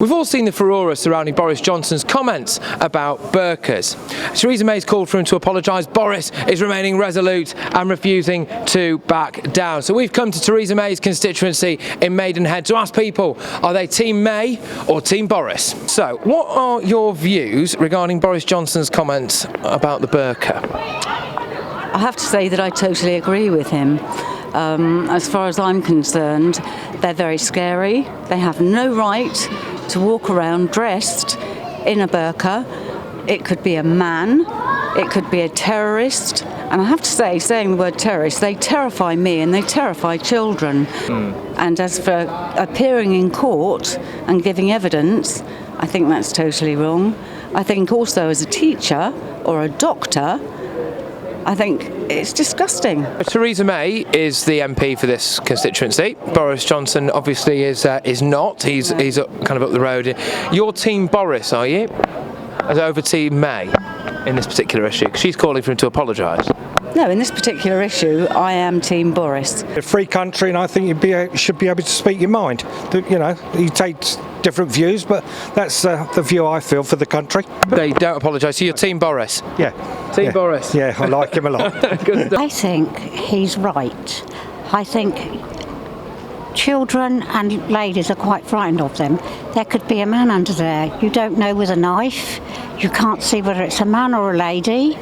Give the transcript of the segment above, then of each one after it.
We've all seen the furore surrounding Boris Johnson's comments about burkas. Theresa May's called for him to apologise. Boris is remaining resolute and refusing to back down. So we've come to Theresa May's constituency in Maidenhead to ask people, are they Team May or Team Boris? So, what are your views regarding Boris Johnson's comments about the burka? I have to say that I totally agree with him. As far as I'm concerned, they're very scary. They have no right to walk around dressed in a burqa. It could be a man, it could be a terrorist, and I have to say, saying the word terrorist, they terrify me and they terrify children. And as for appearing in court and giving evidence, I think that's totally wrong. I think also as a teacher or a doctor, I think it's disgusting. Theresa May is the MP for this constituency. Boris Johnson obviously is not. He's kind of up the road. You're Team Boris, are you? As over Team May in this particular issue? 'Cause she's calling for him to apologise. No, in this particular issue, I am Team Boris. A free country, and I think you should be able to speak your mind. You know, you take different views, but that's the view I feel for the country. They don't apologise. So you're Team Boris? Yeah. Team Boris? Yeah, I like him a lot. I think he's right. I think children and ladies are quite frightened of them. There could be a man under there. You don't know with a knife. You can't see whether it's a man or a lady.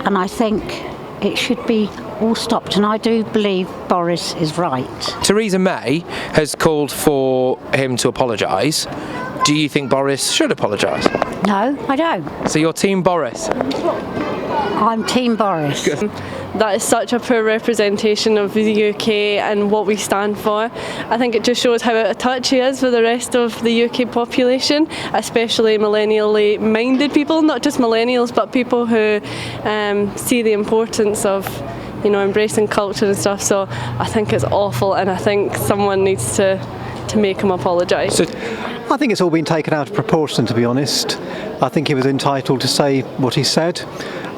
And I think it should be all stopped, and I do believe Boris is right. Theresa May has called for him to apologise. Do you think Boris should apologise? No, I don't. So you're Team Boris? I'm Team Boris. That is such a poor representation of the UK and what we stand for. I think it just shows how out of touch he is with the rest of the UK population, especially millennially minded people, not just millennials, but people who see the importance of, you know, embracing culture and stuff. So I think it's awful, and I think someone needs to make him apologise. I think it's all been taken out of proportion, to be honest. I think he was entitled to say what he said.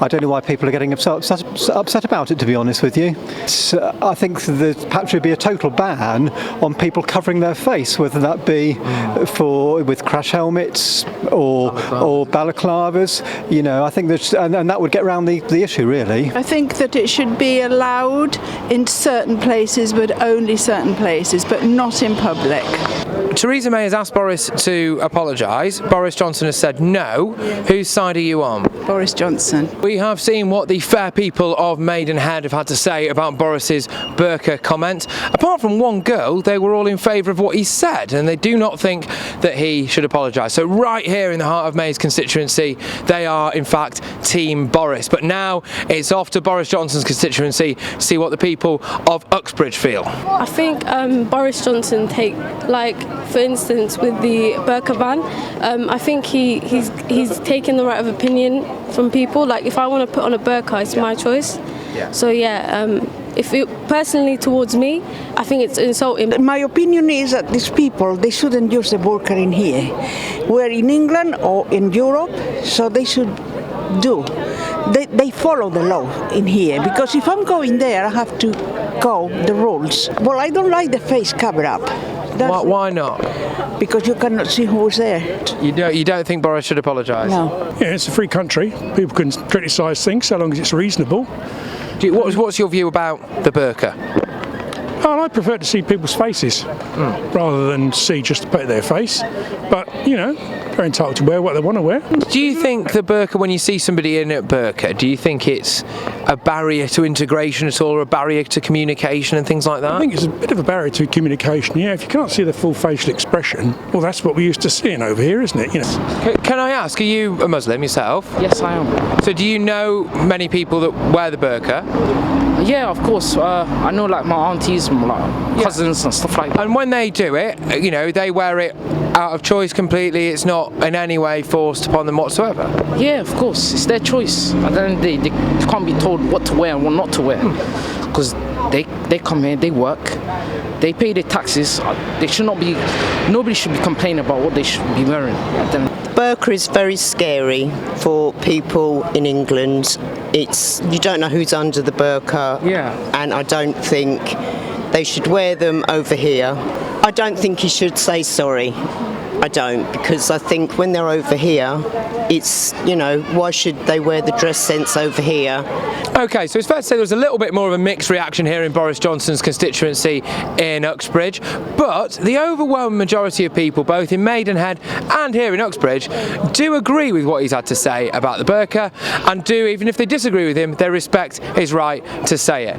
I don't know why people are getting upset about it, to be honest with you. I think that perhaps should be a total ban on people covering their face, whether that be with crash helmets or balaclavas. You know, I think that, and that would get around the issue, really. I think that it should be allowed in certain places, but only certain places, but not in public. Theresa May has asked Boris to apologise. Boris Johnson has said no. Whose side are you on? Boris Johnson. We have seen what the fair people of Maidenhead have had to say about Boris's burqa comment. Apart from one girl, they were all in favour of what he said, and they do not think that he should apologise. So right here in the heart of May's constituency, they are in fact Team Boris. But now it's off to Boris Johnson's constituency to see what the people of Uxbridge feel. I think Boris Johnson for instance, with the burqa ban, I think he's taken the right of opinion from people. Like, if I want to put on a burqa, it's my choice. So if it, personally towards me, I think it's insulting. My opinion is that these people, they shouldn't use the burqa in here. We're in England or in Europe, so they should do. They follow the law in here, because if I'm going there, I have to go the rules. Well, I don't like the face cover up. Why not? Because you cannot see who's there. You don't think Boris should apologise? No. Yeah, it's a free country. People can criticise things so long as it's reasonable. What's your view about the burqa? Oh, I prefer to see people's faces rather than see just a bit of their face. But, you know, they're entitled to wear what they want to wear. Do you think the burqa, when you see somebody in a burqa, do you think it's a barrier to integration at all, or a barrier to communication and things like that? I think it's a bit of a barrier to communication, yeah. If you can't see the full facial expression, well, that's what we're used to seeing over here, isn't it? You know. Can I ask, are you a Muslim yourself? Yes, I am. So do you know many people that wear the burqa? Yeah, of course. I know, like, my aunties, my cousins and stuff like that. And when they do it, you know, they wear it out of choice completely. It's not in any way forced upon them whatsoever. Yeah, of course. It's their choice. At the end of the day, they can't be told what to wear and what not to wear. Because they come here, they work, they pay their taxes. They should not be. Nobody should be complaining about what they should be wearing. Burqa is very scary for people in England. You don't know who's under the burqa, and I don't think they should wear them over here. I don't think he should say sorry. I don't, because I think when they're over here, it's, you know, why should they wear the dress sense over here? Okay, so it's fair to say there's a little bit more of a mixed reaction here in Boris Johnson's constituency in Uxbridge, but the overwhelming majority of people, both in Maidenhead and here in Uxbridge, do agree with what he's had to say about the burqa, and do, even if they disagree with him, they respect his right to say it.